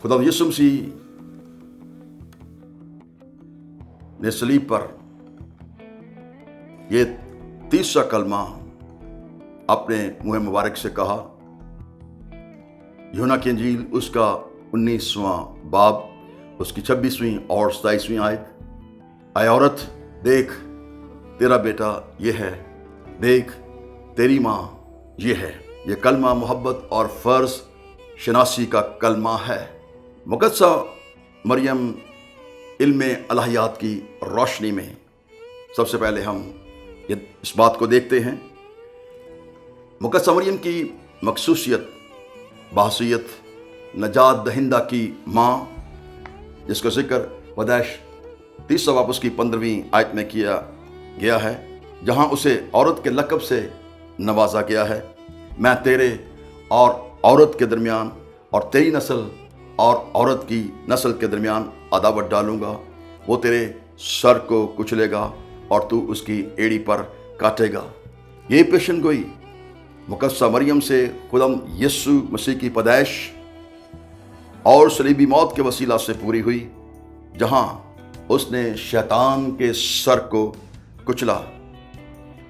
खुदा यीशु मसीह ने सलीब पर ये तीसरा कलमा अपने मुँह मुबारक से कहा। यूहन्ना की इंजील उसका 19वां बाब उसकी 26वीं और 27वीं आयत। ऐ औरत देख तेरा बेटा ये है, देख तेरी माँ ये है। ये कलमा मोहब्बत और फ़र्ज शनासी का कलमा है। मुक़द्दसा मरियम इल्म अलहियात की रोशनी में सबसे पहले हम इस बात को देखते हैं। मुक़द्दसा मरियम की मखसूसियत बाहसियत नजात दहिंदा की माँ, जिसका जिक्र पैदाइश 30 बाब उसकी 15वीं आयत में किया गया है, जहाँ उसे औरत के लक़ब से नवाजा गया है। मैं तेरे और औरत के दरमियान और तेरी नस्ल और औरत की नस्ल के दरमियान अदावत डालूंगा। वो तेरे सर को कुचलेगा और तू उसकी एड़ी पर काटेगा। ये पेशन गोई मुक़द्दसा मरियम से खुदम यीशु मसीह की पैदाइश और सलीबी मौत के वसीला से पूरी हुई, जहाँ उसने शैतान के सर को कुचला।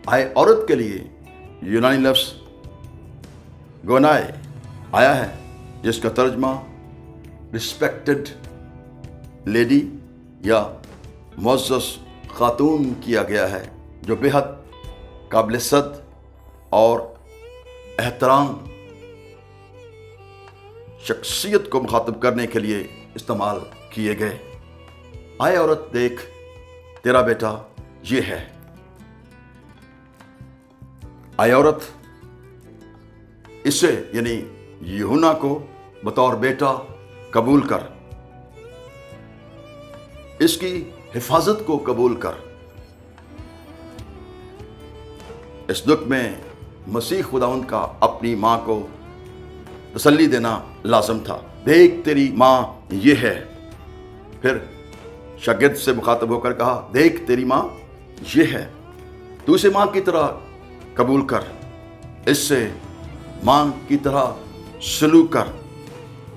आए औरत के लिए यूनानी लफ्ज़ गोनाए आया है, जिसका तर्जमा रिस्पेक्टेड लेडी या मुअज़्ज़ज़ खातून किया गया है, जो बेहद काबिल इज़्ज़त और एहतराम शख्सियत को मुखातब करने के लिए इस्तेमाल किए गए। आए औरत देख तेरा बेटा ये है। आए औरत इसे यानी यूहन्ना को बतौर बेटा कबूल कर, इसकी हिफाजत को कबूल कर। इस दुख में मसीह खुदावंद का अपनी माँ को तसल्ली देना लाज़िम था। देख तेरी माँ ये है। फिर शागिर्द से मुखातब होकर कहा, देख तेरी माँ ये है। तू इसे माँ की तरह कबूल कर, इससे माँ की तरह सलूक कर,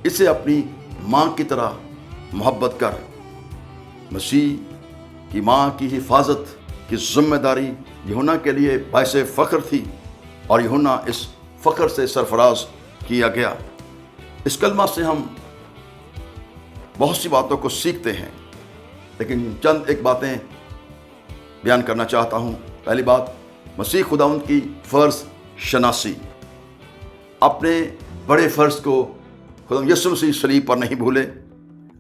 इसे अपनी माँ की तरह मोहब्बत कर। मसीह की माँ की हिफाजत की जिम्मेदारी यूहन्ना के लिए बाइस फ़ख्र थी और यूहन्ना इस फ़ख्र से सरफराज किया गया। इस कलमा से हम बहुत सी बातों को सीखते हैं, लेकिन चंद एक बातें बयान करना चाहता हूँ। पहली बात, मसीह खुदावंद की फ़र्ज शनासी। अपने बड़े फ़र्ज को खुदा यीशु मसीह सलीब पर नहीं भूले,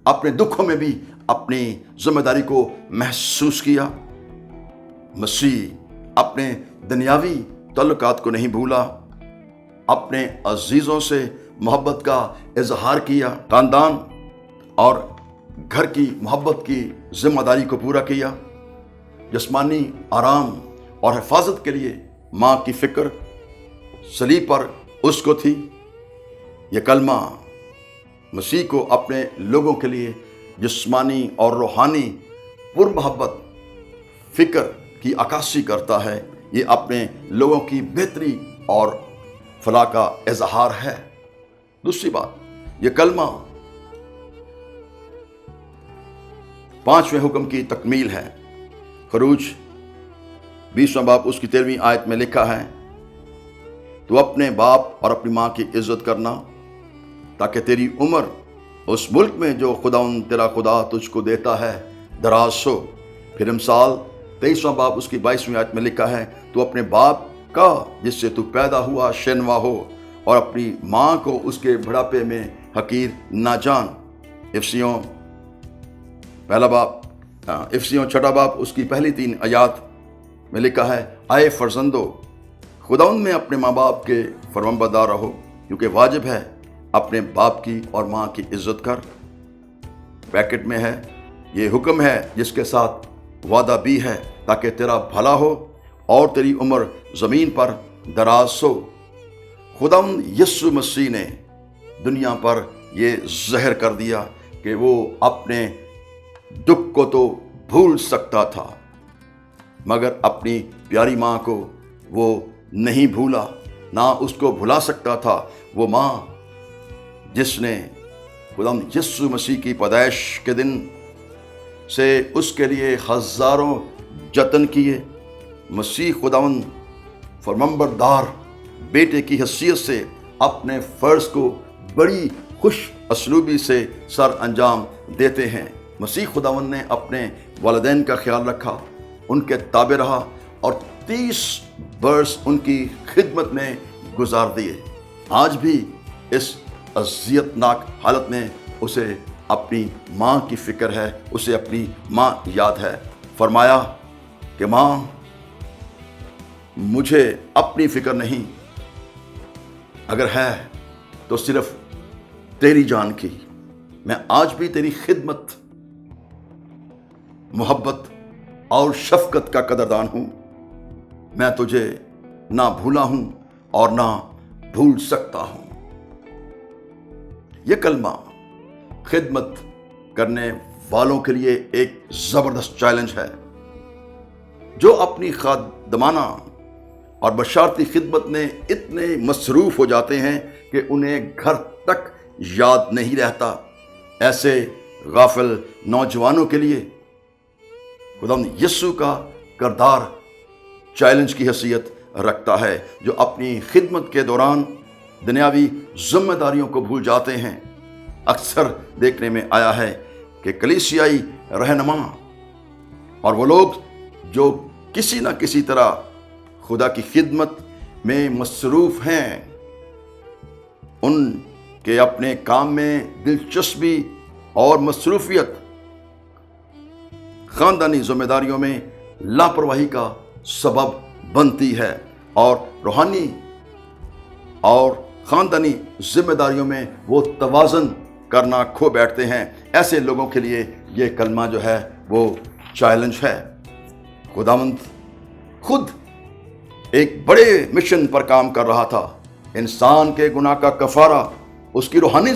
अपने दुखों में भी अपनी जिम्मेदारी को महसूस किया। मसीह अपने दुनियावी तल्लुकात को नहीं भूला, अपने अजीज़ों से मोहब्बत का इजहार किया, खानदान और घर की मोहब्बत की जिम्मेदारी को पूरा किया। जिस्मानी आराम और हिफाजत के लिए माँ की फ़िक्र सलीब पर उसको थी। ये कलमा मसीह को अपने लोगों के लिए जिस्मानी और रूहानी पुरमोहब्बत फ़िक्र की अक्कासी करता है। ये अपने लोगों की बेहतरी और फलाह का इजहार है। दूसरी बात, ये कलमा 5वें हुक्म की तकमील है। खरूज 20वां बाब उसकी 13वीं आयत में लिखा है, तू अपने बाप और अपनी माँ की इज्जत करना, ताकि तेरी उम्र उस मुल्क में जो खुदावंद तेरा खुदा तुझको देता है दराज हो। फिर मिसाल 23वां बाब उसकी 22वीं आयत में लिखा है, तू अपने बाप का जिससे तू पैदा हुआ शैनवा हो और अपनी माँ को उसके बुढ़ापे में हकीर ना जान। इफ्सियों पहला बाब इफ्सियों 6वां बाब उसकी पहली 3 आयत में लिखा है, आए फर्जंदो खुदावंद में अपने माँ बाप के फरमाबरदार रहो, क्योंकि वाजिब है अपने बाप की और माँ की इज्जत कर। ब्रैकेट में है, ये हुक्म है जिसके साथ वादा भी है, ताकि तेरा भला हो और तेरी उम्र ज़मीन पर दराज हो। खुदावंद यीशु मसीह ने दुनिया पर ये ज़ाहिर कर दिया कि वो अपने दुख को तो भूल सकता था, मगर अपनी प्यारी माँ को वो नहीं भूला, ना उसको भुला सकता था। वो माँ जिसने खुदावंद यीशु मसीह की पैदाइश के दिन से उसके लिए हजारों जतन किए। मसीह खुदावंद फरमाबरदार बेटे की हैसियत से अपने फ़र्ज को बड़ी खुश असलूबी से सर अंजाम देते हैं। मसीह खुदावंद ने अपने वालिदैन का ख्याल रखा, उनके ताबे रहा और 30 बरस उनकी खिदमत में गुजार दिए। आज भी इस अज़ियतनाक हालत में उसे अपनी माँ की फ़िक्र है, उसे अपनी माँ याद है। फरमाया कि माँ, मुझे अपनी फ़िक्र नहीं, अगर है तो सिर्फ तेरी जान की। मैं आज भी तेरी खिदमत, मोहब्बत और शफकत का कदरदान हूँ। मैं तुझे ना भूला हूँ और ना भूल सकता हूँ। यह कलमा खिदमत करने वालों के लिए एक ज़बरदस्त चैलेंज है, जो अपनी खादमाना और बशारती खिदमत में इतने मसरूफ़ हो जाते हैं कि उन्हें घर तक याद नहीं रहता। ऐसे गाफिल नौजवानों के लिए खुदावंद यीशु का किरदार चैलेंज की हैसियत रखता है, जो अपनी खिदमत के दौरान दुनियावी जिम्मेदारियों को भूल जाते हैं। अक्सर देखने में आया है कि कलीसियाई रहनुमा और वो लोग जो किसी न किसी तरह खुदा की खिदमत में मसरूफ़ हैं, उनके अपने काम में दिलचस्पी और मसरूफियत ख़ानदानी जिम्मेदारियों में लापरवाही का सबब बनती है और रूहानी और ख़ानदानी जिम्मेदारियों में वो तवाज़न करना खो बैठते हैं। ऐसे लोगों के लिए ये कलमा जो है वो चैलेंज है। खुदावंद खुद एक बड़े मिशन पर काम कर रहा था। इंसान के गुनाह का कफारा उसकी रूहानी